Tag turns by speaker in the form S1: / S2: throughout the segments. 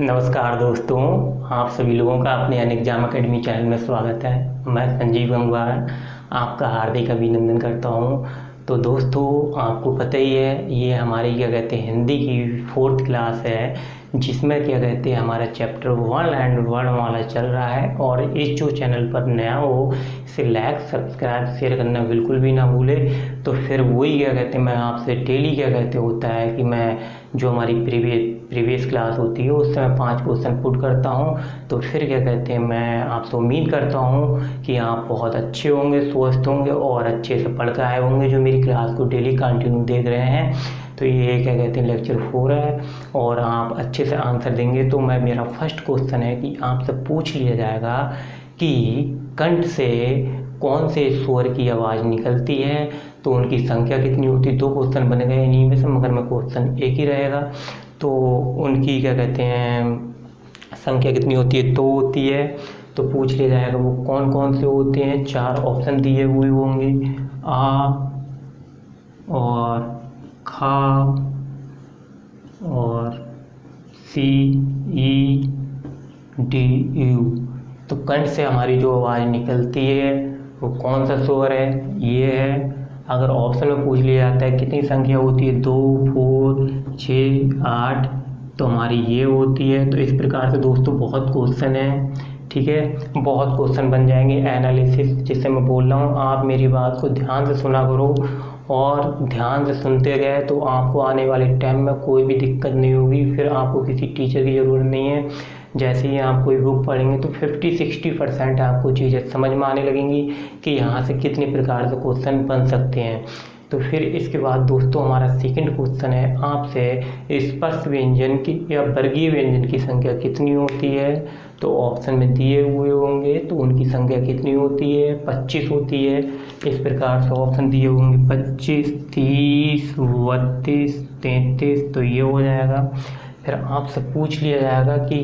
S1: नमस्कार दोस्तों, आप सभी लोगों का अपने अनएग्जाम अकेडमी चैनल में स्वागत है। मैं संजीव गंगवार आपका हार्दिक अभिनंदन करता हूं। तो दोस्तों, आपको पता ही है ये हमारी हिंदी की 4th क्लास है, जिसमें हमारा चैप्टर 1 एंड वर्णमाला चल रहा है। और इस जो चैनल पर नया हो इसे लाइक, सब्सक्राइब, शेयर करना बिल्कुल भी ना भूले। तो फिर वही मैं आपसे डेली होता है कि मैं जो हमारी प्रीवियस क्लास होती है उससे मैं 5 क्वेश्चन पुट करता हूँ। तो फिर मैं आपसे उम्मीद करता हूँ कि आप बहुत अच्छे होंगे, स्वस्थ होंगे और अच्छे से पढ़ कर आए होंगे जो मेरी क्लास को डेली कंटिन्यू देख रहे हैं। तो ये लेक्चर 4 है और आप अच्छे से आंसर देंगे। तो मेरा फर्स्ट क्वेश्चन है कि आपसे पूछ लिया जाएगा कि कंठ से कौन से स्वर की आवाज़ निकलती है, तो उनकी संख्या कितनी होती है। 2 क्वेश्चन बने गए इन्हीं में से, मगर में क्वेश्चन एक ही रहेगा। तो उनकी संख्या कितनी होती है, 2 होती है। तो पूछ लिया जाएगा वो कौन कौन से होते हैं। 4 ऑप्शन दिए हुए होंगे, आ और खा और सी, ई, डी, यू। तो कंठ से हमारी जो आवाज़ निकलती है वो कौन सा स्वर है, ये है। अगर ऑप्शन में पूछ लिया जाता है कितनी संख्या होती है, 2, 4, 6, 8, तो हमारी ये होती है। तो इस प्रकार से दोस्तों बहुत क्वेश्चन है, ठीक है, बहुत क्वेश्चन बन जाएंगे। एनालिसिस जिससे मैं बोल रहा हूँ, आप मेरी बात को ध्यान से सुना करो और ध्यान से सुनते गए तो आपको आने वाले टाइम में कोई भी दिक्कत नहीं होगी। फिर आपको किसी टीचर की ज़रूरत नहीं है। जैसे ही आप कोई बुक पढ़ेंगे तो 50-60% आपको चीज़ें समझ में आने लगेंगी कि यहाँ से कितने प्रकार से क्वेश्चन बन सकते हैं। तो फिर इसके बाद दोस्तों हमारा सेकंड क्वेश्चन है आपसे, स्पर्श व्यंजन की या वर्गीय व्यंजन की संख्या कितनी होती है। तो ऑप्शन में दिए हुए होंगे, तो उनकी संख्या कितनी होती है, 25 होती है। इस प्रकार से ऑप्शन दिए होंगे 25, 30, 32, 33, तो ये हो जाएगा। फिर आपसे पूछ लिया जाएगा कि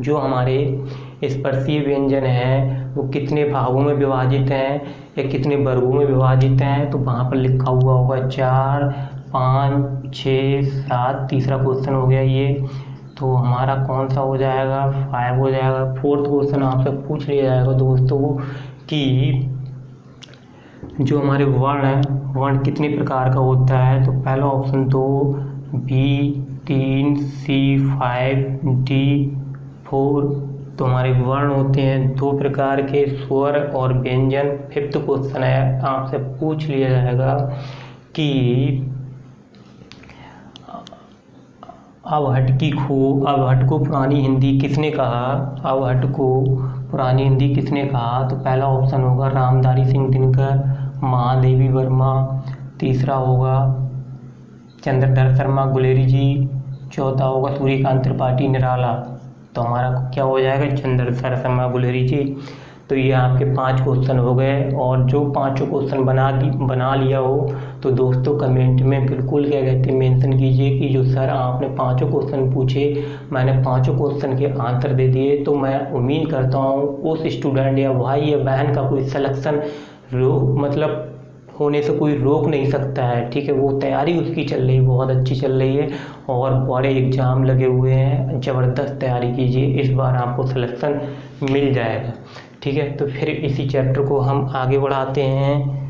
S1: जो हमारे स्पर्शीय व्यंजन हैं वो कितने भागों में विभाजित हैं या कितने वर्गों में विभाजित हैं। तो वहाँ पर लिखा हुआ होगा 4, 5, 6, 7। तीसरा क्वेश्चन हो गया ये, तो हमारा कौन सा हो जाएगा, 5 हो जाएगा। 4th क्वेश्चन आपसे पूछ लिया जाएगा दोस्तों कि जो हमारे वर्ण हैं, वर्ण कितने प्रकार का होता है। तो पहला ऑप्शन 2, बी 3, सी 5, डी 4। तो हमारे वर्ण होते हैं 2 प्रकार के, स्वर और व्यंजन। 5th क्वेश्चन है आपसे पूछ लिया जाएगा कि अवहट को पुरानी हिंदी किसने कहा। अवहट को पुरानी हिंदी किसने कहा। तो पहला ऑप्शन होगा रामधारी सिंह दिनकर, महादेवी वर्मा। तीसरा होगा चंद्रधर शर्मा गुलेरी जी। चौथा होगा सूर्यकांत त्रिपाठी निराला। तो हमारा क्या हो जाएगा, चंद्रधर शर्मा गुलेरी जी। तो ये आपके 5 क्वेश्चन हो गए। और जो 5 क्वेश्चन बना लिया हो तो दोस्तों कमेंट में बिल्कुल मेंशन कीजिए कि जो सर आपने 5 क्वेश्चन पूछे, मैंने 5 क्वेश्चन के आंसर दे दिए। तो मैं उम्मीद करता हूँ उस स्टूडेंट या भाई या बहन का कोई सिलेक्शन होने से कोई रोक नहीं सकता है, ठीक है। वो तैयारी उसकी चल रही है, बहुत अच्छी चल रही है और बड़े एग्ज़ाम लगे हुए हैं। ज़बरदस्त तैयारी कीजिए, इस बार आपको सिलेक्शन मिल जाएगा, ठीक है। तो फिर इसी चैप्टर को हम आगे बढ़ाते हैं।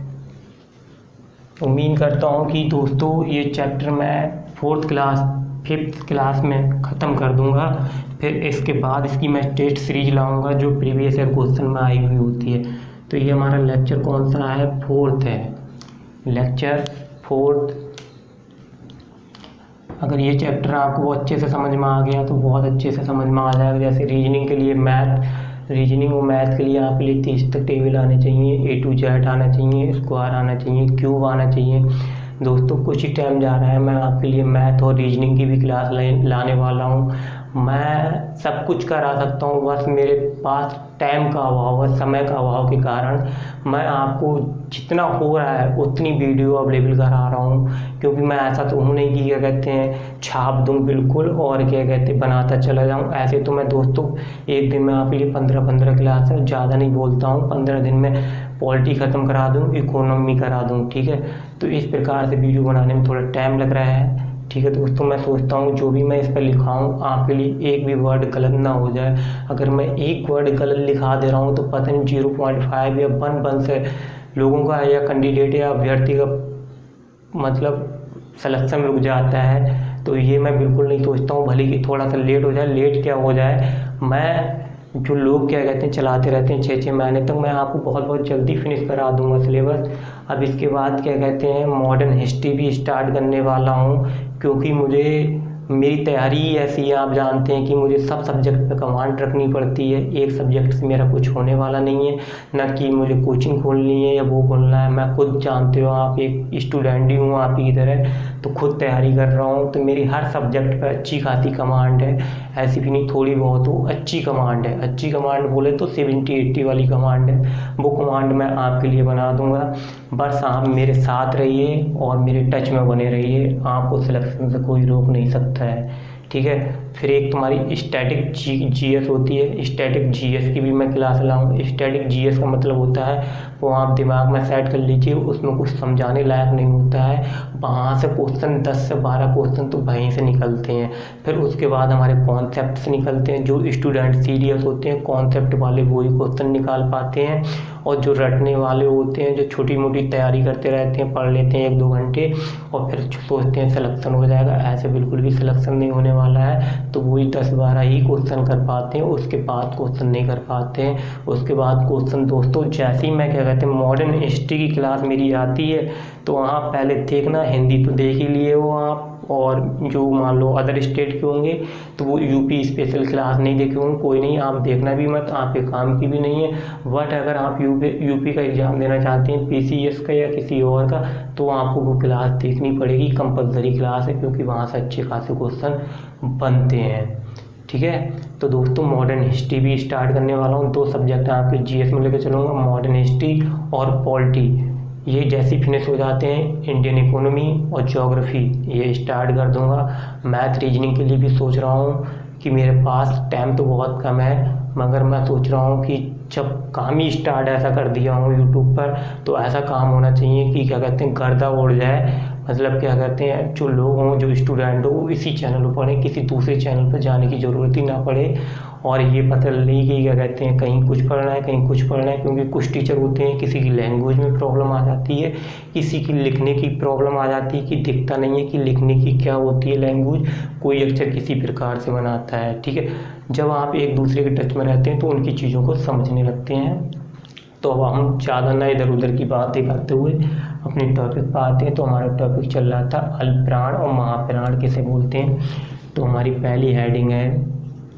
S1: उम्मीद करता हूँ कि दोस्तों ये चैप्टर मैं 5th क्लास में ख़त्म कर दूँगा। फिर इसके बाद इसकी मैं टेस्ट सीरीज लाऊँगा जो प्रीवियस ईयर क्वेश्चन में आई हुई होती है। तो ये हमारा लेक्चर कौन सा है, 4th है, लेक्चर 4th। अगर ये चैप्टर आपको अच्छे से समझ में आ गया तो बहुत अच्छे से समझ में आ जाएगा। जैसे रीजनिंग के लिए रीजनिंग और मैथ के लिए आपके लिए 30 तक टेबल आने चाहिए, A to Z आना चाहिए, स्क्वायर आना चाहिए, क्यूब आना चाहिए। दोस्तों कुछ ही टाइम जा रहा है, मैं आपके लिए मैथ और रीजनिंग की भी क्लास लाने वाला हूँ। मैं सब कुछ करा सकता हूँ, बस मेरे पास टाइम का अभाव है, समय का अभाव के कारण मैं आपको जितना हो रहा है उतनी वीडियो अवेलेबल करा रहा हूँ। क्योंकि मैं ऐसा तो हूँ नहीं कि छाप दूँ बिल्कुल और बनाता चला जाऊँ। ऐसे तो मैं दोस्तों एक दिन में आपके लिए 15 क्लास है, ज़्यादा नहीं बोलता हूँ। 15 दिन में पॉलिटी ख़त्म करा दूँ, इकोनॉमी करा दूँ, ठीक है। तो इस प्रकार से वीडियो बनाने में थोड़ा टाइम लग रहा है, ठीक है दोस्तों, मैं सोचता हूँ जो भी मैं इस पर लिखाऊँ आपके लिए एक भी वर्ड गलत ना हो जाए। अगर मैं एक वर्ड गलत लिखा दे रहा हूँ तो पता नहीं 0.5 या 1 से लोगों का या कैंडिडेट या अभ्यर्थी का मतलब सिलेक्शन रुक जाता है। तो ये मैं बिल्कुल नहीं सोचता हूँ, भले ही थोड़ा सा लेट हो जाए। लेट क्या हो जाए, मैं जो लोग क्या कहते हैं चलाते रहते हैं 6-6 महीने तक, मैं आपको बहुत बहुत जल्दी फिनिश करा दूंगा सिलेबस। अब इसके बाद क्या कहते हैं मॉडर्न हिस्ट्री भी स्टार्ट करने वाला हूँ, क्योंकि मुझे मेरी तैयारी ही ऐसी है, आप जानते हैं कि मुझे सब सब्जेक्ट पे कमांड रखनी पड़ती है। एक सब्जेक्ट से मेरा कुछ होने वाला नहीं है, ना कि मुझे कोचिंग खोलनी है या वो खोलना है। मैं खुद जानते हो, आप एक स्टूडेंट ही हूँ आप ही की तरह, तो खुद तैयारी कर रहा हूँ। तो मेरी हर सब्जेक्ट पे अच्छी खासी कमांड है, ऐसी भी नहीं थोड़ी बहुत हो, अच्छी कमांड है। अच्छी कमांड बोले तो 70-80 वाली कमांड है, वो कमांड मैं आपके लिए बना दूंगा। बस आप मेरे साथ रहिए और मेरे टच में बने रहिए, आपको सिलेक्शन से कोई रोक नहीं सकता है, ठीक है। फिर एक तुम्हारी स्टैटिक जीएस होती है, स्टैटिक जीएस की भी मैं क्लास लाऊंगा। स्टैटिक जीएस का मतलब होता है वो आप दिमाग में सेट कर लीजिए, उसमें कुछ समझाने लायक नहीं होता है। वहाँ से क्वेश्चन 10 से 12 क्वेश्चन तो वहीं से निकलते हैं। फिर उसके बाद हमारे कॉन्सेप्ट से निकलते हैं। जो स्टूडेंट सीरियस होते हैं कॉन्सेप्ट वाले वही क्वेश्चन निकाल पाते हैं, और जो रटने वाले होते हैं, जो छोटी मोटी तैयारी करते रहते हैं, पढ़ लेते हैं 1-2 घंटे और फिर सोचते हैं सिलेक्शन हो जाएगा, ऐसे बिल्कुल भी सिलेक्शन नहीं होने वाला है। तो वही 10-12 ही क्वेश्चन कर पाते हैं, उसके बाद क्वेश्चन नहीं कर पाते हैं। उसके बाद क्वेश्चन दोस्तों जैसे ही मैं क्या कहते हैं मॉडर्न हिस्ट्री की क्लास मेरी आती है, तो वहाँ पहले देखना, हिंदी तो देख ही लिए हो आप, और जो मान लो अदर स्टेट के होंगे तो वो यूपी स्पेशल क्लास नहीं देखे होंगे, कोई नहीं, आप देखना भी मत, आपके काम की भी नहीं है। बट अगर आप यूपी का एग्ज़ाम देना चाहते हैं पीसीएस का या किसी और का, तो आपको वो क्लास देखनी पड़ेगी, कंपलसरी क्लास है, क्योंकि वहाँ से अच्छे खासे क्वेश्चन बनते हैं, ठीक है। तो दोस्तों मॉडर्न हिस्ट्री भी स्टार्ट करने वाला हूँ। 2 सब्जेक्ट आपके जीएस में लेकर चलूँगा, मॉडर्न हिस्ट्री और पॉलिटी। ये जैसे फिनिश हो जाते हैं इंडियन इकोनॉमी और ज्योग्राफी ये स्टार्ट कर दूंगा। मैथ रीजनिंग के लिए भी सोच रहा हूँ कि मेरे पास टाइम तो बहुत कम है, मगर मैं सोच रहा हूँ कि जब काम ही स्टार्ट ऐसा कर दिया हूँ यूट्यूब पर, तो ऐसा काम होना चाहिए कि क्या कहते हैं गर्दा उड़ जाए। मतलब क्या कहते हैं जो लोग हों, जो स्टूडेंट हो, वो इसी चैनल पर पढ़ें, किसी दूसरे चैनल पर जाने की ज़रूरत ही ना पड़े। और ये पता नहीं कि क्या कहते हैं कहीं कुछ पढ़ना है कहीं कुछ पढ़ना है, क्योंकि कुछ टीचर होते हैं किसी की लैंग्वेज में प्रॉब्लम आ जाती है, किसी की लिखने की प्रॉब्लम आ जाती है कि दिखता नहीं है कि लिखने की क्या होती है लैंग्वेज, कोई अक्षर किसी प्रकार से बनाता है, ठीक है। जब आप एक दूसरे के टच में रहते हैं तो उनकी चीज़ों को समझने लगते हैं। तो अब हम ज़्यादा ना इधर उधर की बातें करते हुए अपने टॉपिक पर आते हैं। तो हमारा टॉपिक चल रहा था अल्पप्राण और महाप्राण किसे बोलते हैं। तो हमारी पहली हेडिंग है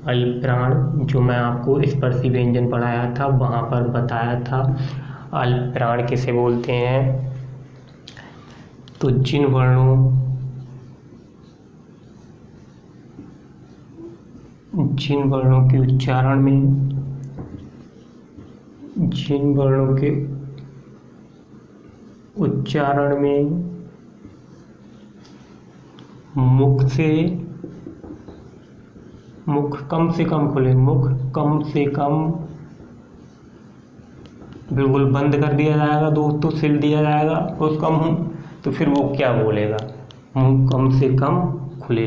S1: अल्पप्राण, जो मैं आपको स्पर्शी व्यंजन पढ़ाया था वहाँ पर बताया था अल्पप्राण किसे बोलते हैं। तो जिन वर्णों के उच्चारण में मुख कम से कम खुले, मुख कम से कम बिल्कुल बंद कर दिया जाएगा दोस्तों, सिल दिया जाएगा उसका मुंह, तो फिर वो क्या बोलेगा, मुंह कम से कम खुले,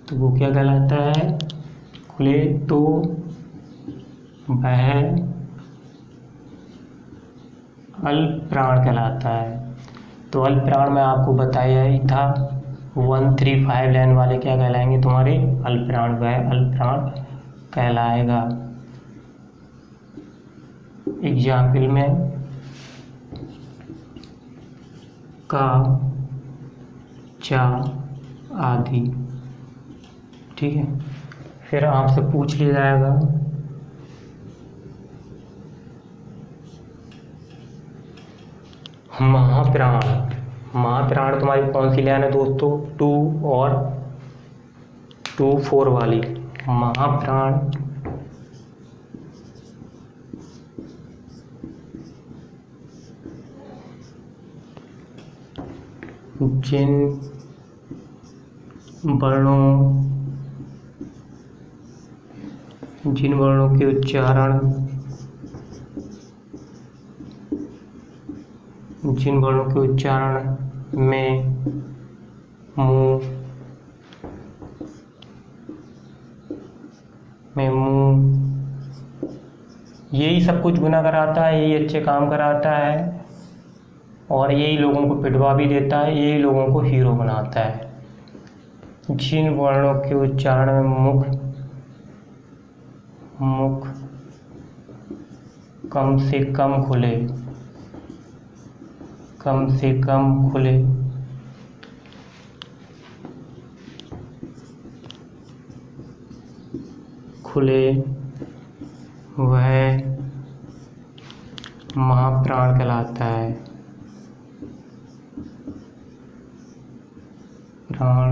S1: तो वो क्या कहलाता है, खुले तो वह अल्पप्राण कहलाता है। तो अल्पप्राण में आपको बताया ही था 1-3-5 लाइन वाले क्या कहलाएंगे तुम्हारे अल्पप्राण, वह अल्पप्राण कहलाएगा। एग्जाम्पल में का, चा आदि, ठीक है। फिर आपसे पूछ लिया जाएगा महाप्राण तुम्हारी कौन सी लाइन है दोस्तों, 2 और 2-4 वाली। महाप्राण जिन वर्णों के उच्चारण में, मुंह में, मुंह, यही सब कुछ गुना कराता है, यही अच्छे काम कराता है और यही लोगों को पिटवा भी देता है, यही लोगों को हीरो बनाता है। जिन वर्णों के उच्चारण में मुख कम से कम खुले, वह महाप्राण कहलाता है। प्राण।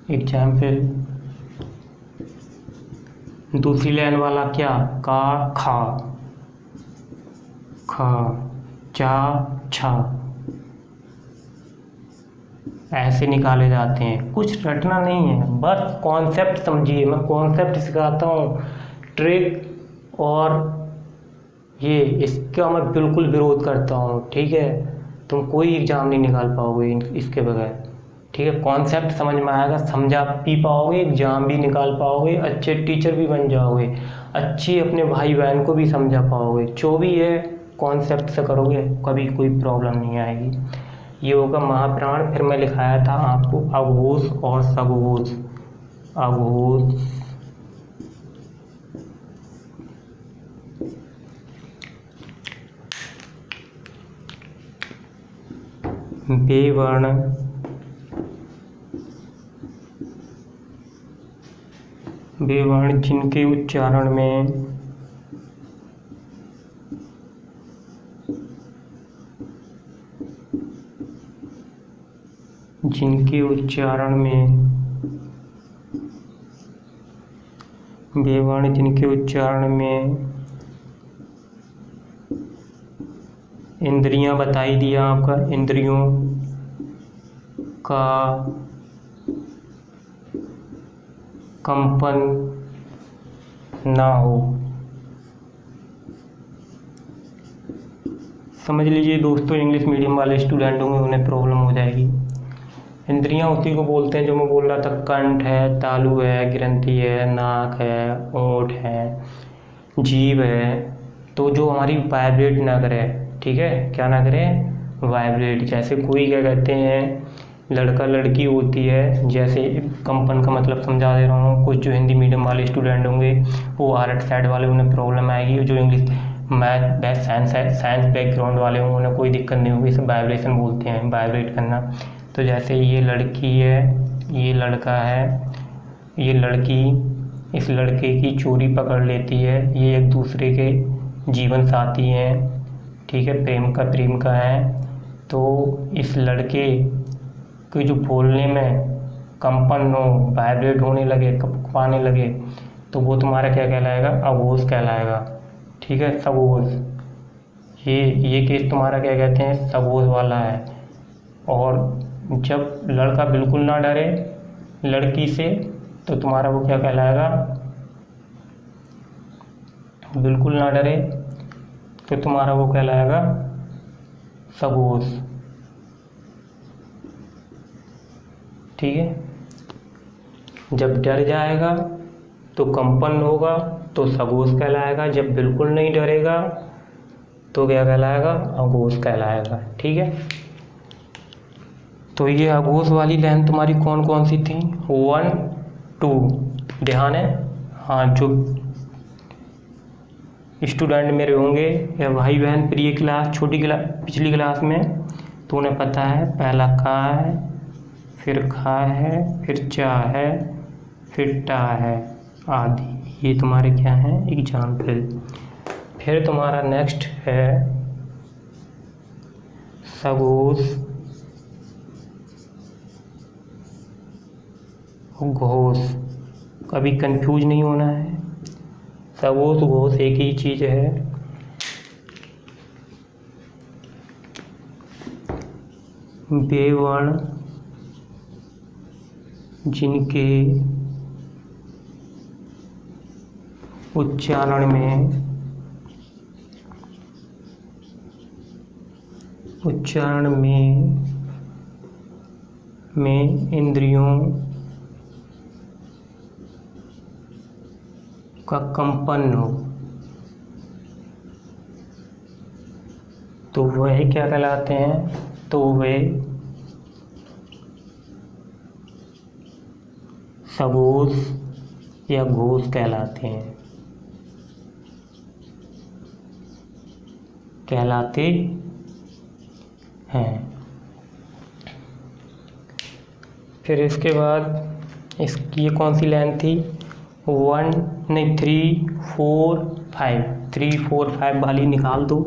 S1: एग्जाम्पल, दूसरी लाइन वाला क्या, का, खा, चा, छा, ऐसे निकाले जाते हैं। कुछ रटना नहीं है, बस कॉन्सेप्ट समझिए। मैं कॉन्सेप्ट सिखाता हूँ, ट्रिक और ये इसका मैं बिल्कुल विरोध करता हूँ, ठीक है। तुम कोई एग्ज़ाम नहीं निकाल पाओगे इसके बगैर, ठीक है। कॉन्सेप्ट समझ में आएगा, समझा भी पाओगे, एग्ज़ाम भी निकाल पाओगे, अच्छे टीचर भी बन जाओगे, अच्छी अपने भाई बहन को भी समझा पाओगे। जो भी है कॉन्सेप्ट से करोगे, कभी कोई प्रॉब्लम नहीं आएगी। ये होगा महाप्राण। फिर मैं लिखाया था आपको अघोष और सघोष। अघोष, बेवर्ण, जिनके उच्चारण में बेवर्ण, जिनके उच्चारण में इंद्रियां बताई दिया आपका, इंद्रियों का कंपन ना हो। समझ लीजिए दोस्तों, इंग्लिश मीडियम वाले स्टूडेंट होंगे उन्हें प्रॉब्लम हो जाएगी। इंद्रियां उसी को बोलते हैं जो मैं बोल रहा था, कंठ है, तालु है, ग्रंथि है, नाक है, ओठ है, जीभ है। तो जो हमारी वाइब्रेट ना करे, ठीक है, क्या ना करे, वाइब्रेट। जैसे कोई क्या कहते हैं, लड़का लड़की होती है, जैसे कंपन का मतलब समझा दे रहा हूँ। कुछ जो हिंदी मीडियम वाले स्टूडेंट होंगे वो आर्ट साइड वाले, उन्हें प्रॉब्लम आएगी। जो इंग्लिश मैथ साइंस बैकग्राउंड वाले होंगे उन्हें कोई दिक्कत नहीं होगी। इसे वाइब्रेशन बोलते हैं, वाइब्रेट करना। तो जैसे ये लड़की है, ये लड़का है, ये लड़की इस लड़के की चोरी पकड़ लेती है। ये एक दूसरे के जीवन साथी हैं, ठीक है, प्रेमिका है। तो इस लड़के के जो बोलने में कंपन हो, वाइब्रेट होने लगे, कपकपाने लगे, तो वो तुम्हारा क्या कहलाएगा, अघोष कहलाएगा, ठीक है, सघोष। ये केस तुम्हारा क्या कहते हैं, सघोष वाला है। और जब लड़का बिल्कुल ना डरे लड़की से, तो तुम्हारा वो क्या कहलाएगा, बिल्कुल ना डरे तो तुम्हारा वो कहलाएगा सघोष, ठीक है। जब डर जाएगा तो कंपन होगा तो सघोष कहलाएगा। जब बिल्कुल नहीं डरेगा तो क्या कहलाएगा, अघोष कहलाएगा, ठीक है। तो ये अघोष वाली लाइन तुम्हारी कौन कौन सी थी, 1 2, ध्यान है। हाँ, जो स्टूडेंट मेरे होंगे या भाई बहन प्री क्लास, छोटी क्लास, पिछली क्लास में, तो उन्हें पता है पहला का है, फिर खा है, फिर चा है, फिर टा है, आदि। ये तुम्हारे क्या है, एग्जाम्पल। फिर तुम्हारा नेक्स्ट है सघोष, घोष। कभी कंफ्यूज नहीं होना है, सघोष घोष एक ही चीज़ है। बेवर्ण, जिनके उच्चारण में उच्चारण में इंद्रियों का कंपन हो तो वह क्या कहलाते हैं? तो वे सघोष या घोष कहलाते हैं। फिर इसके बाद ये कौन सी लाइन थी? 3, 4, 5 वाली निकाल दो।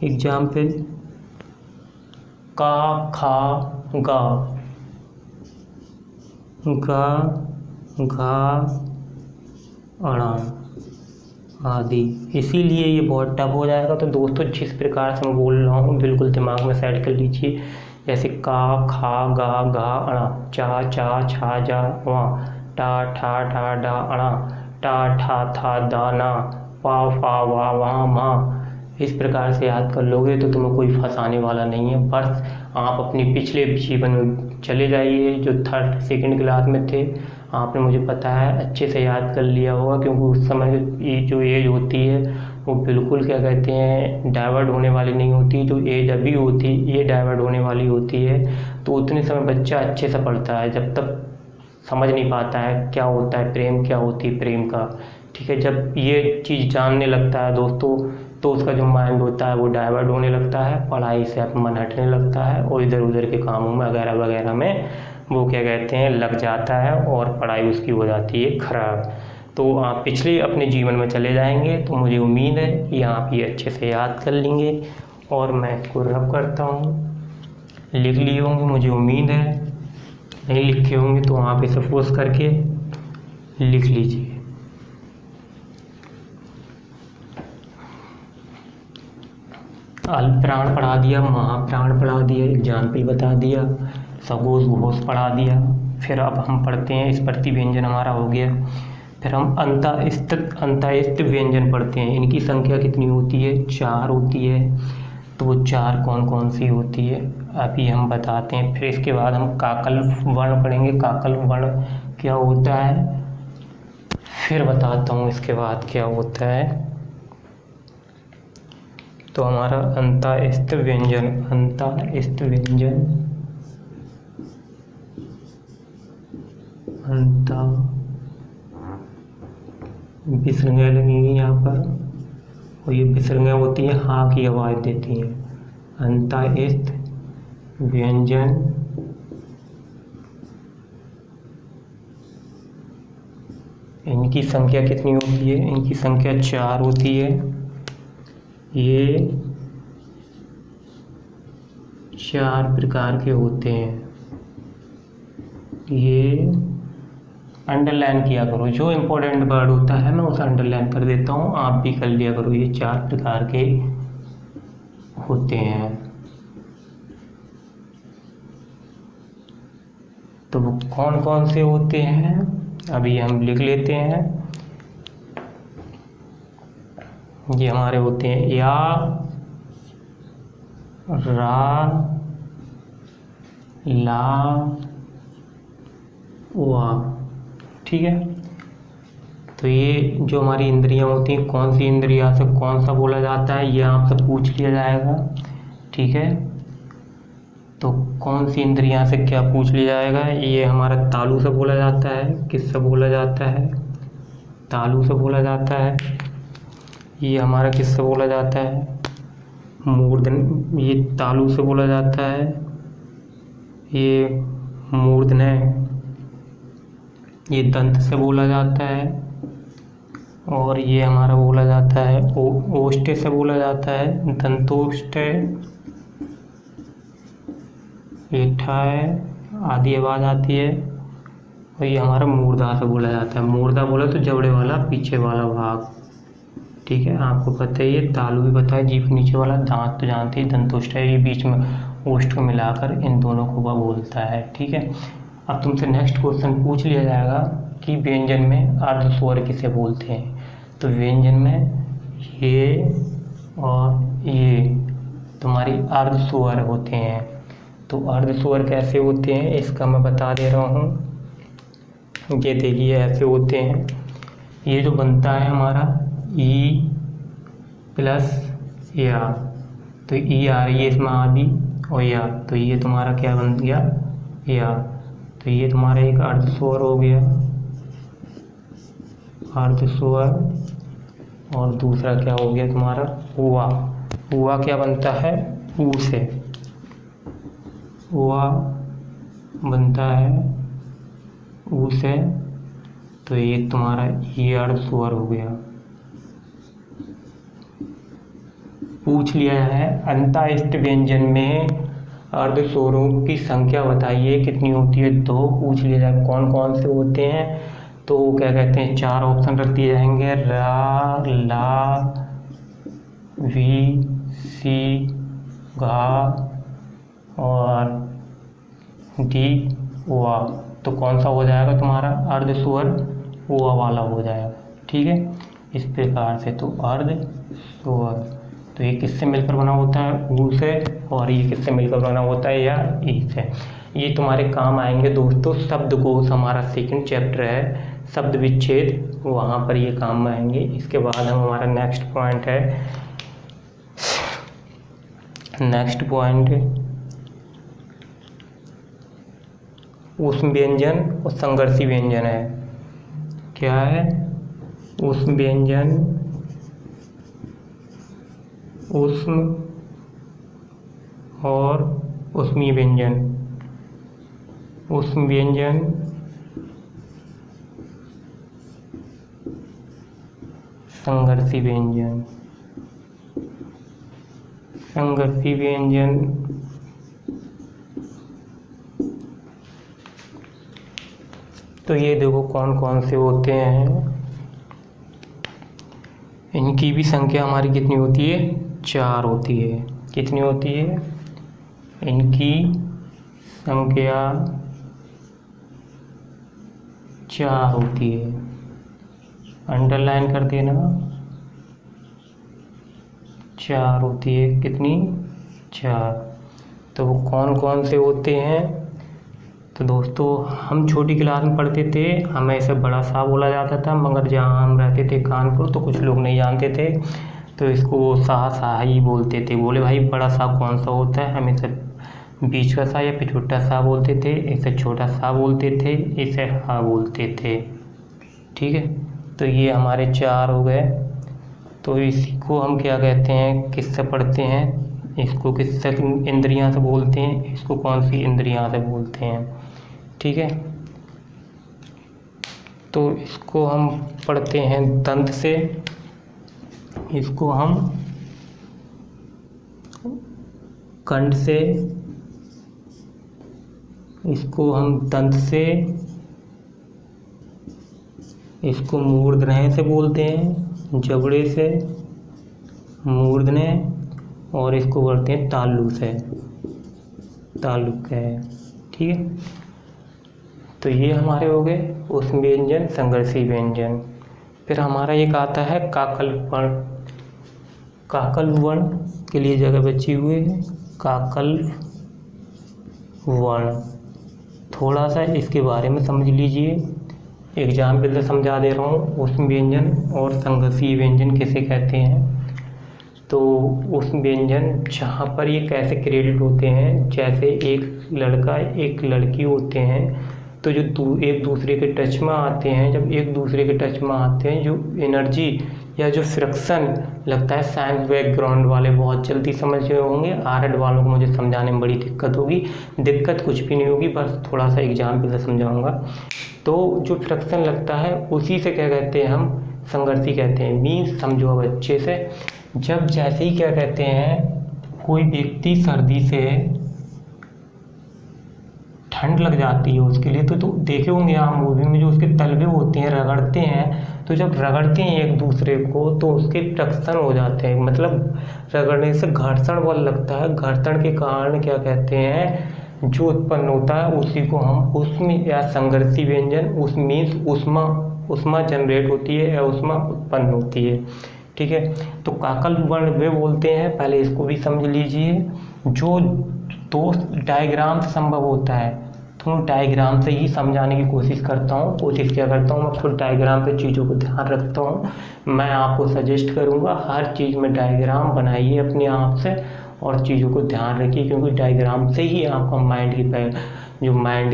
S1: एग्जाम्पल का, खा, गा, घा, अणा आदि। इसीलिए ये बहुत टफ हो जाएगा। तो दोस्तों जिस प्रकार से मैं बोल रहा हूँ बिल्कुल दिमाग में सेट कर लीजिए। जैसे का, खा, गा, घा, अणा, चा, छा, जा, वहाँ, टा, ठा, ढा, डा, अणा, टा, ठा, था, दा, ना, पा, फा, वा, वहाँ, माँ। इस प्रकार से याद कर लोगे तो तुम्हें कोई फंसाने वाला नहीं है। बस आप अपनी पिछले जीवन में चले जाइए जो 3rd 2nd क्लास में थे। आपने मुझे पता है अच्छे से याद कर लिया होगा, क्योंकि उस समय ये जो एज होती है वो बिल्कुल क्या कहते हैं डाइवर्ट होने वाली नहीं होती। जो एज अभी होती है ये डाइवर्ट होने वाली होती है। तो उतने समय बच्चा अच्छे से पढ़ता है जब तक समझ नहीं पाता है क्या होता है प्रेम, क्या होती है प्रेम का। ठीक है, जब ये चीज़ जानने लगता है दोस्तों तो उसका जो माइंड होता है वो डाइवर्ट होने लगता है, पढ़ाई से मन हटने लगता है और इधर उधर के कामों में वगैरह वगैरह में वो क्या कहते हैं लग जाता है और पढ़ाई उसकी हो जाती है खराब। तो आप पिछले अपने जीवन में चले जाएंगे तो मुझे उम्मीद है कि आप ये अच्छे से याद कर लेंगे। और मैं इसको रब करता हूँ, लिख लिए होंगे मुझे उम्मीद है, नहीं लिखे होंगे तो आप इसे फोर्स करके लिख लीजिए। अल्पप्राण पढ़ा दिया, महाप्राण पढ़ा दिया, एग्जाम्पल बता दिया, सघोष घोष पढ़ा दिया। फिर अब हम पढ़ते हैं स्पर्धी व्यंजन हमारा हो गया। फिर हम अंतःस्थ व्यंजन पढ़ते हैं। इनकी संख्या कितनी होती है? 4 होती है। तो वो 4 कौन कौन सी होती है अभी हम बताते हैं। फिर इसके बाद हम काकल वर्ण पढ़ेंगे। काकल वर्ण क्या होता है फिर बताता हूँ इसके बाद क्या होता है। तो हमारा अंतःस्थ व्यंजन विसर्गें लगेंगी यहाँ पर और ये विसर्गें होती हैं हाँ की आवाज़ देती हैं। अंतःस्थ व्यंजन इनकी संख्या कितनी होती है? इनकी संख्या 4 होती है। ये 4 प्रकार के होते हैं। ये अंडरलाइन किया करो, जो इम्पोर्टेंट वर्ड होता है मैं उसे अंडरलाइन कर देता हूँ, आप भी कर लिया करो। ये 4 प्रकार के होते हैं। तो वो कौन कौन से होते हैं अभी हम लिख लेते हैं। ये हमारे होते हैं या, रा, ला, वा। ठीक है, तो ये जो हमारी इंद्रियां होती हैं कौन सी इंद्रिया से कौन सा बोला जाता है ये आपसे पूछ लिया जाएगा। ठीक है, तो कौन सी इंद्रियां से क्या पूछ लिया जाएगा। ये हमारा तालु से बोला जाता है। किससे बोला जाता है? तालु से बोला जाता है। ये हमारा किससे बोला जाता है? मूर्धन। ये तालु से बोला जाता है। ये मूर्धन्य, ये दंत से बोला जाता है। और ये हमारा बोला जाता है ओष्ठ से बोला जाता है, दंतोष्ठ, ये ठाय आदि आवाज़ आती है। और ये हमारा मूर्धा से बोला जाता है। मूर्धा बोला तो जबड़े वाला पीछे वाला भाग। ठीक है, आपको पता है ये तालु भी पता है, जीभ नीचे वाला, दांत तो जानते ही, दंतोष्ठ है, ये बीच में ओष्ठ को मिलाकर इन दोनों को वह बोलता है। ठीक है, अब तुमसे नेक्स्ट क्वेश्चन पूछ लिया जाएगा कि व्यंजन में अर्ध स्वर किसे बोलते हैं। तो व्यंजन में ये और ये तुम्हारी अर्ध सुअर होते हैं। तो अर्ध सुअर कैसे होते हैं इसका मैं बता दे रहा हूँ। ये देखिए ऐसे होते हैं। ये जो बनता है हमारा ई प्लस या, तो ई आ रही है इसमें आधी और या, तो ये तुम्हारा क्या बन गया या। तो ये तुम्हारा एक अर्ध सुअर हो गया, अर्ध सुअर। और दूसरा क्या हो गया तुम्हारा हुआ। हुआ क्या बनता है ऊ से, हुआ बनता है ऊ से। तो ये तुम्हारा ये अर्ध सुअर हो गया। पूछ लिया है अंतःइष्ट व्यंजन में अर्ध स्वरों की संख्या बताइए कितनी होती है। तो पूछ लिया जाए कौन कौन से होते हैं, तो क्या कहते हैं 4 ऑप्शन रख दिए जाएंगे, रा, ला, वी, सी, घा और डी, वा। तो कौन सा हो जाएगा तुम्हारा अर्ध स्वर वा वाला हो जाएगा। ठीक है, इस प्रकार से। तो अर्ध स्वर तो ये किससे मिलकर बना होता है ऊ से, और ये किससे मिलकर बना होता है या ई से। ये तुम्हारे काम आएंगे दोस्तों। शब्दकोश हमारा सेकंड चैप्टर है शब्द विच्छेद, वहाँ पर ये काम में आएंगे। इसके बाद हम हमारा नेक्स्ट पॉइंट है, नेक्स्ट पॉइंट ऊष्म व्यंजन और संघर्षी व्यंजन है। क्या है ऊष्म व्यंजन, ऊष्म और ऊष्मीय व्यंजन। ऊष्म व्यंजन संघर्षी व्यंजन, संघर्षी व्यंजन। तो ये देखो कौन कौन से होते हैं। इनकी भी संख्या हमारी कितनी होती है 4 होती है। कितनी होती है इनकी संख्या 4 होती है। अंडरलाइन कर देना 4 होती है। कितनी 4। तो वो कौन कौन से होते हैं। तो दोस्तों हम छोटी क्लास में पढ़ते थे, हमें इसे बड़ा सा बोला जाता था, मगर जहाँ हम रहते थे कानपुर तो कुछ लोग नहीं जानते थे, तो इसको वो सा ही बोलते थे। बोले भाई बड़ा सा कौन सा होता है, हम इसे बीच का सा या फिर छोटा सा बोलते थे, इसे छोटा सा बोलते थे, इसे हा बोलते थे। ठीक है, तो ये हमारे 4 हो गए। तो इसको हम क्या कहते हैं, किससे पढ़ते हैं, इसको किससे इंद्रियां से बोलते हैं, इसको कौन सी इंद्रियां से बोलते हैं। ठीक है, तो इसको हम पढ़ते हैं दंत से, इसको हम कंठ से, इसको हम दंत से, इसको मूर्धन्य से बोलते हैं, जबड़े से, मूर्धन्य, और इसको बोलते हैं तालु से, तालुक है। ठीक है, तो ये हमारे हो गए ऊष्म व्यंजन संघर्षी व्यंजन। फिर हमारा एक आता है काकल वर्ण। काकल वर्ण के लिए जगह बची हुई है, काकल वर्ण। थोड़ा सा इसके बारे में समझ लीजिए, एग्जाम्पल से समझा दे रहा हूँ। ऊष्म व्यंजन और संघर्षी व्यंजन किसे कहते हैं। तो ऊष्म व्यंजन जहाँ पर ये कैसे क्रिएटेड होते हैं, जैसे एक लड़का एक लड़की होते हैं, तो जो एक दूसरे के टच में आते हैं, जब एक दूसरे के टच में आते हैं, जो एनर्जी या जो फ्रिक्शन लगता है, साइंस बैकग्राउंड वाले बहुत जल्दी समझ रहे होंगे, आर्ट वालों को मुझे समझाने में बड़ी दिक्कत होगी। दिक्कत कुछ भी नहीं होगी, बस थोड़ा सा एग्जाम्पल से समझाऊंगा। तो जो फ्रिक्शन लगता है उसी से क्या कहते हैं हम, संघर्षी कहते हैं। मीन्स समझो अब अच्छे से, जब जैसे ही क्या कहते हैं कोई व्यक्ति सर्दी से ठंड लग जाती है उसके लिए, तो देखे होंगे आप मूवी में जो उसके तलवे होते हैं रगड़ते हैं, तो जब रगड़ते हैं एक दूसरे को तो उसके फ्रिक्शन हो जाते हैं, मतलब रगड़ने से घर्षण बल लगता है। घर्षण के कारण क्या कहते हैं जो उत्पन्न होता है उसी को हम ऊष्म या संघर्षी व्यंजन, मीन्स ऊष्मा जनरेट होती है या ऊष्मा उत्पन्न होती है। ठीक है। तो काकल्प वर्ण वे बोलते हैं, पहले इसको भी समझ लीजिए, जो दो डायग्राम से संभव होता है। तो डायग्राम से ही समझाने की कोशिश करता हूँ, कोशिश क्या करता हूँ, मैं खुद डायग्राम पे चीज़ों को ध्यान रखता हूँ। मैं आपको सजेस्ट करूँगा हर चीज़ में डायग्राम बनाइए अपने आप से और चीज़ों को ध्यान रखिए, क्योंकि डायग्राम से ही आपका माइंड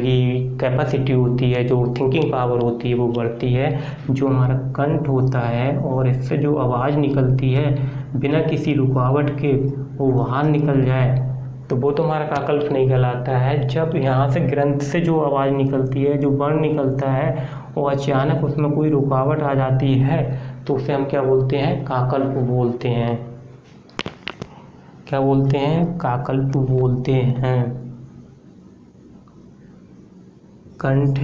S1: की कैपेसिटी होती है, जो थिंकिंग पावर होती है वो बढ़ती है। जो हमारा कंठ होता है और इससे जो आवाज़ निकलती है बिना किसी रुकावट के वो बाहर निकल जाए, तो वो तो हमारा काकल्प नहीं कहलाता है। जब यहाँ से ग्रंथ से जो आवाज़ निकलती है, जो वर्ण निकलता है, वो अचानक उसमें कोई रुकावट आ जाती है, तो उसे हम क्या बोलते हैं, काकल्प बोलते हैं। क्या बोलते हैं, काकल्प बोलते हैं। कंठ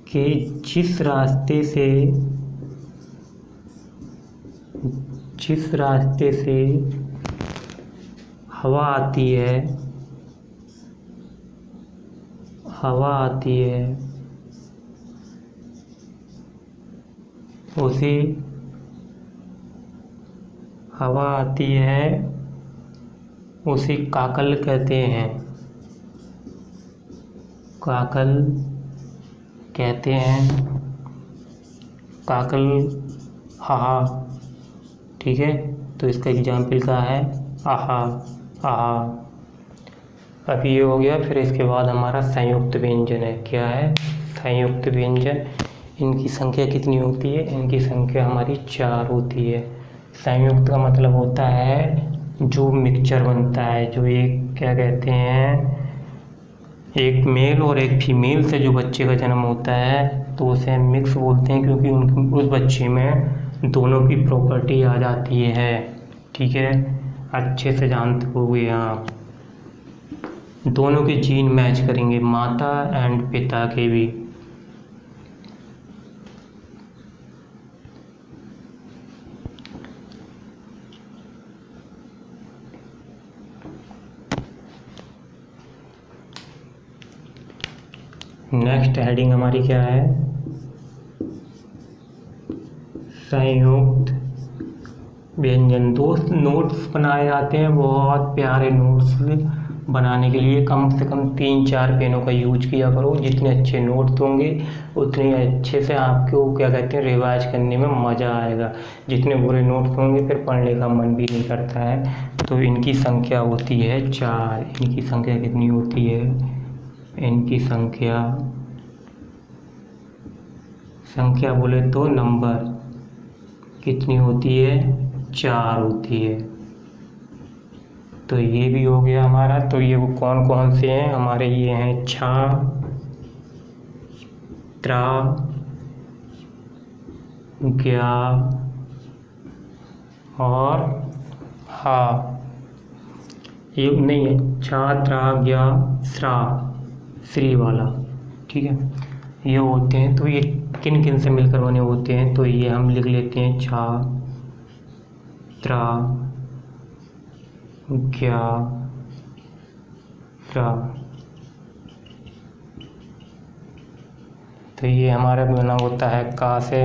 S1: के जिस रास्ते से हवा आती है उसे काकल कहते हैं। काकल कहते हैं, काकल हाहा, ठीक है। तो इसका एग्जाम्पल क्या है, आहा आहा। अब ये हो गया। फिर इसके बाद हमारा संयुक्त व्यंजन है। क्या है, संयुक्त व्यंजन। इनकी संख्या कितनी होती है, इनकी संख्या हमारी 4 होती है। संयुक्त का मतलब होता है जो मिक्सचर बनता है, जो एक क्या कहते हैं, एक मेल और एक फीमेल से जो बच्चे का जन्म होता है तो उसे मिक्स बोलते हैं, क्योंकि उस बच्चे में दोनों की प्रॉपर्टी आ जाती है, ठीक है। अच्छे से जानते होंगे आप, दोनों के जीन मैच करेंगे, माता एंड पिता के भी। नेक्स्ट हेडिंग हमारी क्या है, संयुक्त व्यंजन। दोस्त नोट्स बनाए जाते हैं, बहुत प्यारे नोट्स बनाने के लिए कम से कम 3-4 पेनों का यूज किया करो। जितने अच्छे नोट्स होंगे उतने अच्छे से आपको क्या कहते हैं, रिवाइज करने में मज़ा आएगा। जितने बुरे नोट्स होंगे फिर पढ़ने का मन भी नहीं करता है। तो इनकी संख्या होती है 4। इनकी संख्या कितनी होती है, इनकी संख्या बोले तो नंबर कितनी होती है, 4 होती है। तो ये भी हो गया हमारा। तो ये वो कौन कौन से हैं हमारे, ये हैं छा, त्रा, ग्या और हा। ये नहीं है, छा, त्रा, ग्या, स्रा, श्री वाला, ठीक है। ये होते हैं। तो ये किन किन से मिलकर बने होते हैं, तो ये हम लिख लेते हैं, छा, त्रा, ग्या, स्रा। तो ये हमारा बना होता है का से,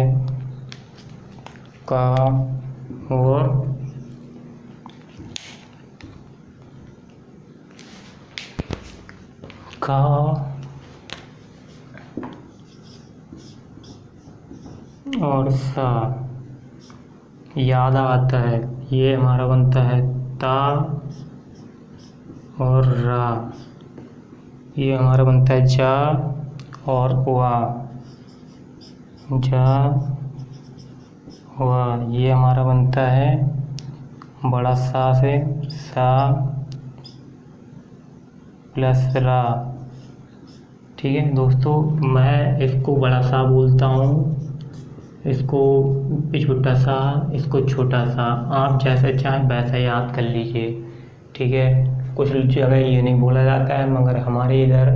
S1: का और का और सा। याद आता है, ये हमारा बनता है ता और रा। ये हमारा बनता है जा और वा, जा वा। ये हमारा बनता है बड़ा सा से सा प्लस रा, ठीक है दोस्तों। मैं इसको बड़ा सा बोलता हूँ, इसको छोटा सा, इसको छोटा सा। आप जैसे चाहें वैसा याद कर लीजिए, ठीक है। कुछ जगह ये नहीं बोला जाता है, मगर हमारे इधर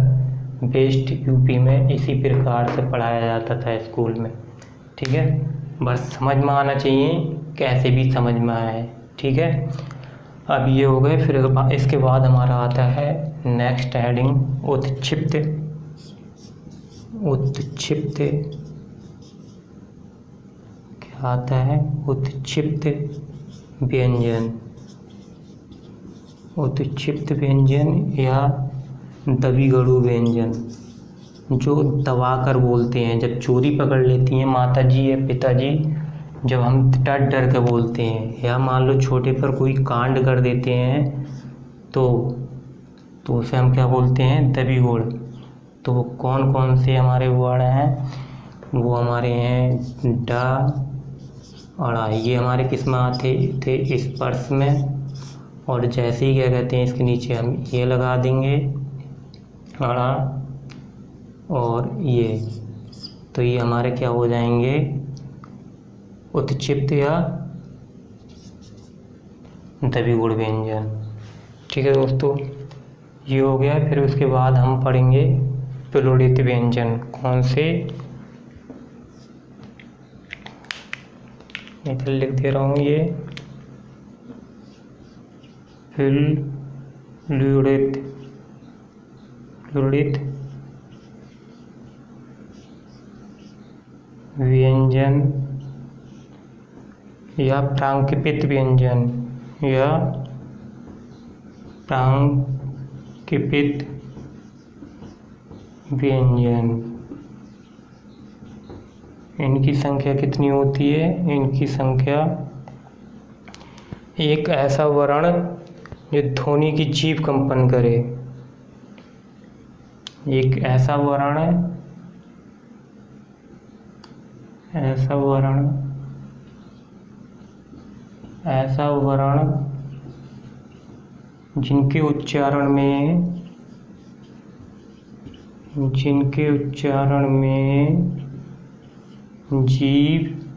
S1: वेस्ट यूपी में इसी प्रकार से पढ़ाया जाता था स्कूल में, ठीक है। बस समझ में आना चाहिए, कैसे भी समझ में आए, ठीक है। अब ये हो गए। फिर इसके बाद हमारा आता है नेक्स्ट हेडिंग, उत्क्षिप्त। उत्क्षिप्त आता है उत्क्षिप्त व्यंजन। उत्क्षिप्त व्यंजन या दबी-गड़ू व्यंजन, जो दबाकर बोलते हैं। जब चोरी पकड़ लेती हैं माताजी या पिताजी, जब हम डर डर के बोलते हैं, या मान लो छोटे पर कोई कांड कर देते हैं तो उसे हम क्या बोलते हैं? दबी गुड़। तो वो कौन कौन से हमारे वर्ड हैं? वो हमारे हैं डा और आ। ये हमारे किस में आते थे? स्पर्श में। और जैसे ही क्या कहते हैं, इसके नीचे हम ये लगा देंगे अड़ा और ये, तो ये हमारे क्या हो जाएंगे? उत्क्षिप्त या दबी गुड़ व्यंजन। ठीक है दोस्तों, ये हो गया। फिर उसके बाद हम पढ़ेंगे प्लुरित व्यंजन। कौन से? इधर लिख दे रहा हूँ, ये प्लुरित व्यंजन या प्रांकिपित व्यंजन या प्रांकिपित व्यंजन। इनकी संख्या कितनी होती है? इनकी संख्या, एक ऐसा वर्ण जो ध्वनि की जीभ कंपन करे। एक ऐसा वर्ण जिनके उच्चारण में जीभ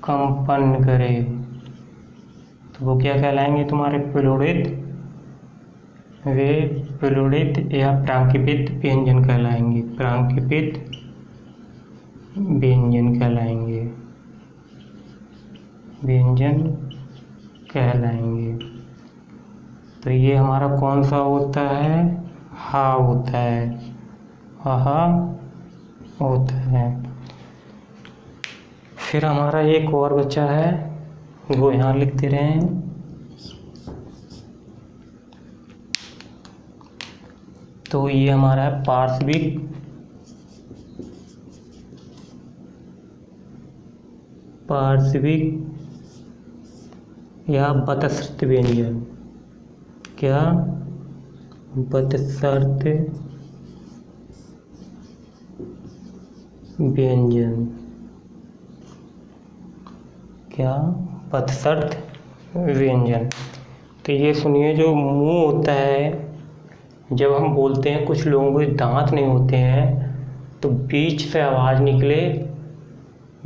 S1: कंपन करे, तो वो क्या कहलाएंगे? तुम्हारे प्लुरित। वे प्लुरित या प्रांकिपित व्यंजन कहलाएंगे। प्रांकिपित व्यंजन कहलाएंगे। तो ये हमारा कौन सा होता है? हा होता है। हा होता है। फिर हमारा एक और बचा है, वो यहाँ लिख दे रहे हैं। तो ये हमारा है पार्श्विक या बतस्र्त व्यंजन। क्या? बतस्र्त व्यंजन। क्या? बतस्र्त व्यंजन। तो ये सुनिए, जो मुंह होता है, जब हम बोलते हैं, कुछ लोगों के दांत नहीं होते हैं, तो बीच से आवाज़ निकले,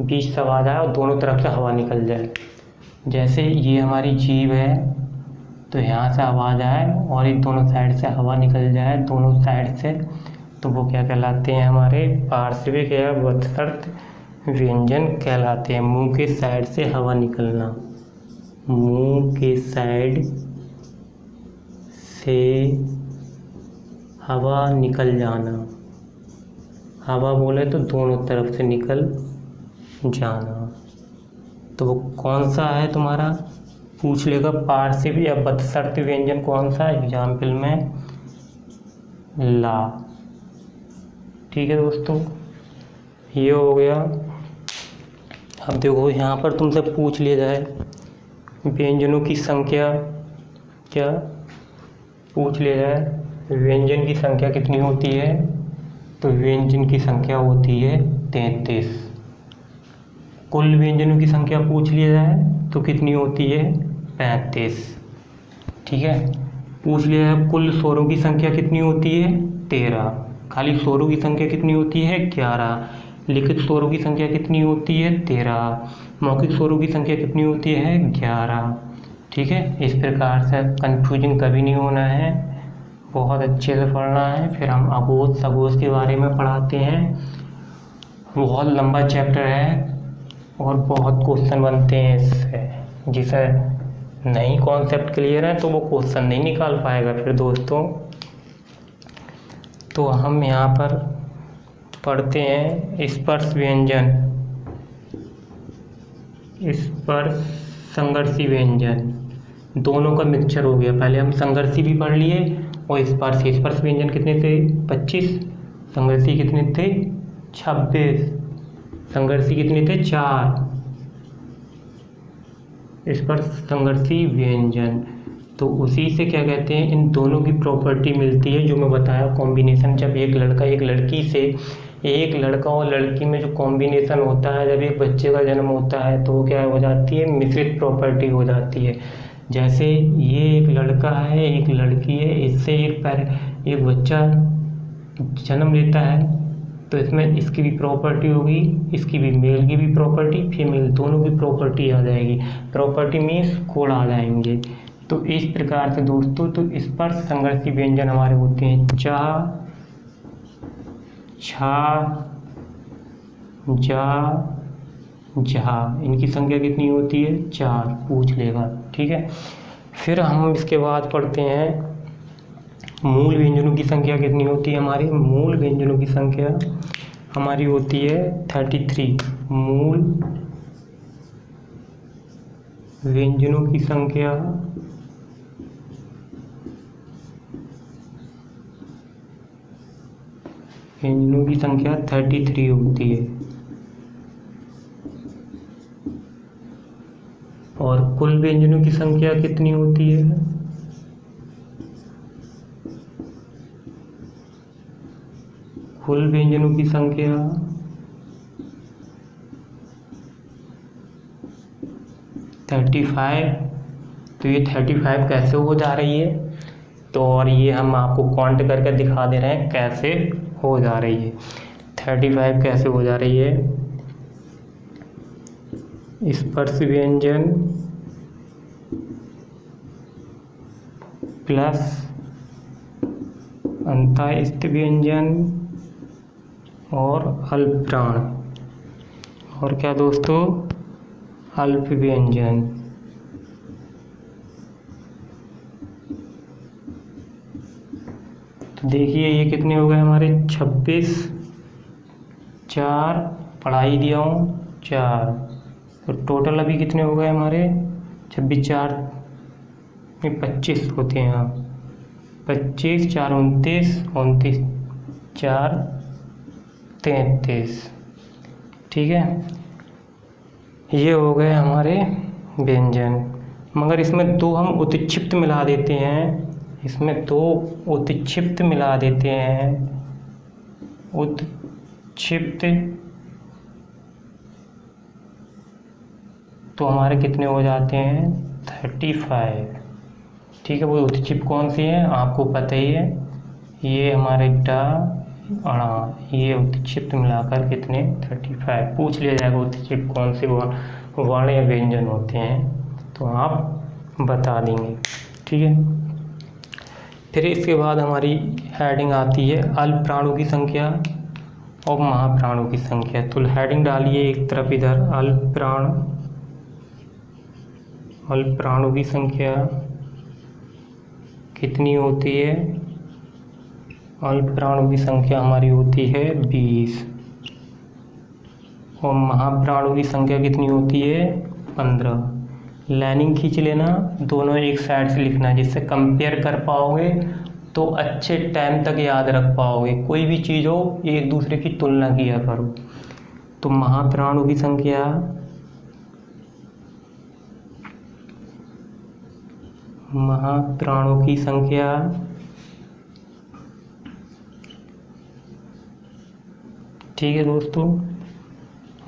S1: बीच से आवाज़ आए और दोनों तरफ से हवा निकल जाए। जैसे ये हमारी जीभ है, तो यहाँ से आवाज़ आए और ये दोनों साइड से हवा निकल जाए, दोनों साइड से, तो वो क्या कहलाते हैं? हमारे पार्श्विक या बतस्र्त व्यंजन कहलाते हैं। मुंह के साइड से हवा निकलना, मुंह के साइड से हवा निकल जाना। हवा बोले तो दोनों तरफ से निकल जाना। तो वो कौन सा है तुम्हारा? पूछ लेगा पार्श्विक या बतस्र्त व्यंजन कौन सा? एग्जाम्पल में ला। ठीक है दोस्तों, ये हो गया। अब देखो, यहाँ पर तुमसे पूछ लिया जाए व्यंजनों की संख्या, क्या पूछ लिया जाए? व्यंजन की संख्या कितनी होती है? तो व्यंजन की संख्या होती है 33। कुल व्यंजनों की संख्या पूछ लिया जाए तो कितनी होती है? 35। ठीक है। पूछ लिया है कुल स्वरों की संख्या कितनी होती है? 13। खाली स्वरों की संख्या कितनी होती है? 11। लिखित स्वरों की संख्या कितनी होती है? 13। मौखिक स्वरों की संख्या कितनी होती है? 11। ठीक है। इस प्रकार से कन्फ्यूजन कभी नहीं होना है, बहुत अच्छे से पढ़ना है। फिर हम अघोष सघोष के बारे में पढ़ाते हैं। बहुत लंबा चैप्टर है और बहुत क्वेश्चन बनते हैं इससे। जिसे नहीं कॉन्सेप्ट क्लियर है तो वो क्वेश्चन नहीं निकाल पाएगा फिर दोस्तों। तो हम यहाँ पर पढ़ते हैं स्पर्श व्यंजन। स्पर्श संघर्षी व्यंजन दोनों का मिक्सचर हो गया। पहले हम संघर्षी भी पढ़ लिए और स्पर्शी। स्पर्श व्यंजन कितने थे? 25। संघर्षी कितने थे? 26। संघर्षी कितने थे? 4। स्पर्श संघर्षी व्यंजन। तो उसी से क्या कहते हैं, इन दोनों की प्रॉपर्टी मिलती है जो मैं बताया, कॉम्बिनेशन। जब एक लड़का एक लड़की से, एक लड़का और लड़की में जो कॉम्बिनेशन होता है, जब एक बच्चे का जन्म होता है तो वो क्या हो जाती है? मिश्रित प्रॉपर्टी हो जाती है। जैसे ये एक लड़का है, एक लड़की है, इससे एक बच्चा जन्म लेता है तो इसमें इसकी भी प्रॉपर्टी होगी, इसकी भी, मेल की भी प्रॉपर्टी, फीमेल, दोनों की प्रॉपर्टी आ जाएगी। प्रॉपर्टी मीन्स गुण आ जाएंगे। तो इस प्रकार से दोस्तों, तो स्पर्श संघर्षी व्यंजन हमारे होते हैं चा, छा, जा, जहा। इनकी संख्या कितनी होती है? 4। पूछ लेगा, ठीक है। फिर हम इसके बाद पढ़ते हैं मूल व्यंजनों की संख्या कितनी होती है हमारी? मूल व्यंजनों की संख्या हमारी होती है 33। मूल व्यंजनों की संख्या व्यंजनों की संख्या 33 होती है। और कुल व्यंजनों की संख्या कितनी होती है? कुल व्यंजनों की संख्या 35। तो ये 35 कैसे हो जा रही है? तो और ये हम आपको काउंट करके दिखा दे रहे हैं कैसे हो जा रही है। 35 कैसे हो जा रही है? स्पर्श व्यंजन प्लस अंतःस्थ व्यंजन और अल्प प्राण, और क्या दोस्तों? अल्प व्यंजन। तो देखिए ये कितने हो गए हमारे? 26, 4 पढ़ाई दिया हूँ 4। तो टोटल अभी कितने हो गए हमारे? 26, 4 में 25 होते हैं। हाँ, 25, 4 29, 29 4 33। ठीक है, ये हो गए हमारे व्यंजन। मगर इसमें 2 हम उत्क्षिप्त मिला देते हैं। इसमें 2 उत्क्षिप्त मिला देते हैं। उत्क्षिप्त तो हमारे कितने हो जाते हैं? 35। ठीक है, वो उत्क्षिप्त कौन सी है आपको पता ही है। ये हमारे डा अणा, ये उत्क्षिप्त मिलाकर कितने? 35। पूछ लिया जाएगा उत्क्षिप्त कौन से वर्ण या व्यंजन होते हैं, तो आप बता देंगे। ठीक है, फिर इसके बाद हमारी हेडिंग आती है अल्प प्राणों की संख्या और महाप्राणों की संख्या। तो हेडिंग डालिए एक तरफ इधर, अल्प प्राणों की संख्या कितनी होती है? अल्प प्राणों की संख्या हमारी होती है 20। और महाप्राणों की संख्या कितनी होती है? 15। लाइनिंग खींच लेना, दोनों एक साइड से लिखना, जिससे कंपेयर कर पाओगे तो अच्छे टाइम तक याद रख पाओगे। कोई भी चीज़ हो एक दूसरे की तुलना किया करो। तो महाप्राणों की संख्या ठीक है दोस्तों,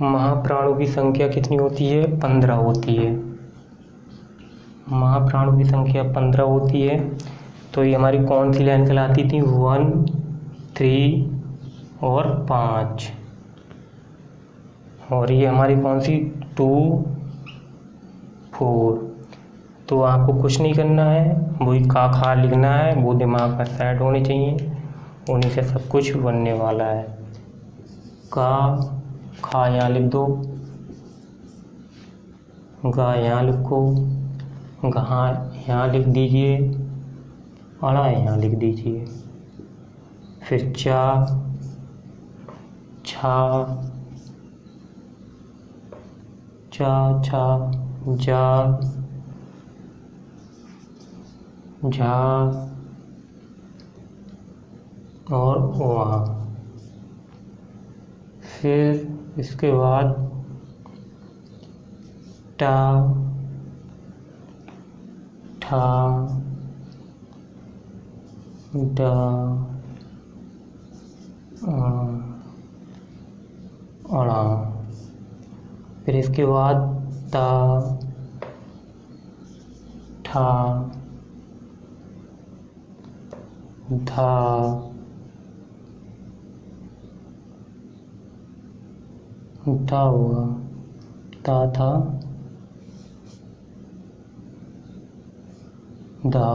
S1: महाप्राणों की संख्या कितनी होती है? 15 होती है। महाप्राणों की संख्या 15 होती है। तो ये हमारी कौन सी लाइन कहलाती थी? 1, 3 और 5। और ये हमारी कौन सी? 2, 4। तो आपको कुछ नहीं करना है, वही का खा लिखना है, वो दिमाग में सेट होनी चाहिए, उन्हीं से सब कुछ बनने वाला है। का खा यहाँ लिख दो, गा यहाँ लिखो, गहा यहाँ लिख दीजिए, अड़ा यहाँ लिख दीजिए। फिर चा, छा, चा छा जा झा और वहाँ। फिर इसके बाद टा ठा डा अड़ा। फिर इसके बाद ता ठा धा धा हुआ, ता था धा।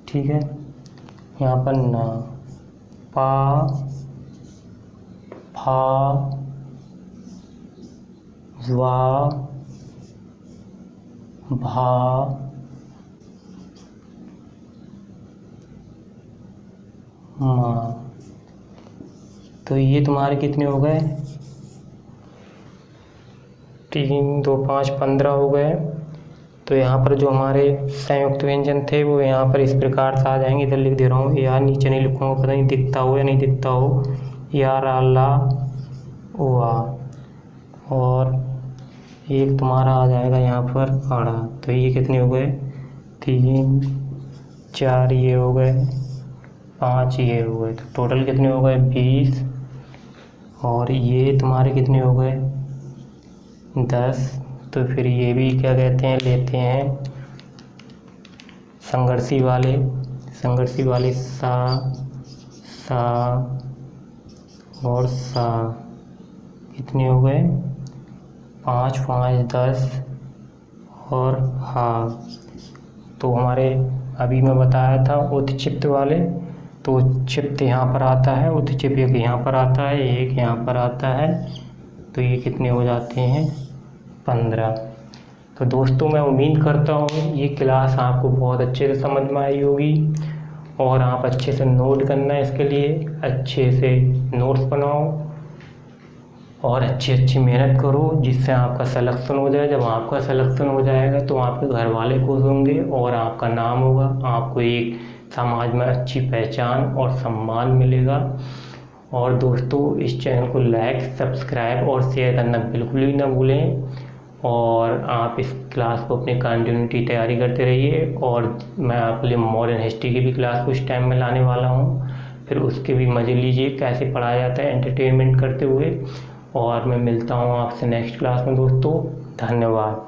S1: ठीक है, यहाँ पर ना पा फा वा भा मा। तो ये तुम्हारे कितने हो गए? 3, 2, 5, 15 हो गए। तो यहाँ पर जो हमारे संयुक्त व्यंजन थे वो यहाँ पर इस प्रकार से आ जाएंगे। इधर लिख दे रहा हूँ, यार नीचे नहीं लिखूँगा, पता नहीं दिखता हो या नहीं दिखता हो। यार अल्ला हुआ, और एक तुम्हारा आ जाएगा यहाँ पर आड़ा। तो ये कितने हो गए? 3, 4 ये हो गए, 5 ये हो गए। तो टोटल कितने हो गए? 20। और ये तुम्हारे कितने हो गए? 10। तो फिर ये भी क्या कहते हैं, लेते हैं संघर्षी वाले सा और सा। कितने हो गए? 5, 5, 10 और हा। तो हमारे अभी मैं बताया था उत्क्षिप्त वाले, तो उत्क्षिप्त यहाँ पर आता है, उत्क्षेप एक यहाँ पर आता है, एक यहाँ पर आता है। तो ये कितने हो जाते हैं? 15। तो दोस्तों मैं उम्मीद करता हूँ ये क्लास आपको बहुत अच्छे से समझ में आई होगी, और आप अच्छे से नोट करना है। इसके लिए अच्छे से नोट्स बनाओ और अच्छी मेहनत करो, जिससे आपका सिलेक्शन हो जाए। जब आपका सिलेक्शन हो जाएगा तो आपके घर वाले खुश होंगे और आपका नाम होगा, आपको एक समाज में अच्छी पहचान और सम्मान मिलेगा। और दोस्तों इस चैनल को लाइक, सब्सक्राइब और शेयर करना बिल्कुल भी ना भूलें। और आप इस क्लास को अपनी कंटिन्यूटी तैयारी करते रहिए, और मैं आपके लिए मॉडर्न हिस्ट्री की भी क्लास कुछ टाइम में लाने वाला हूँ। फिर उसके भी मज़े लीजिए कैसे पढ़ाया जाता है एंटरटेनमेंट करते हुए। और मैं मिलता हूँ आपसे नेक्स्ट क्लास में दोस्तों। धन्यवाद।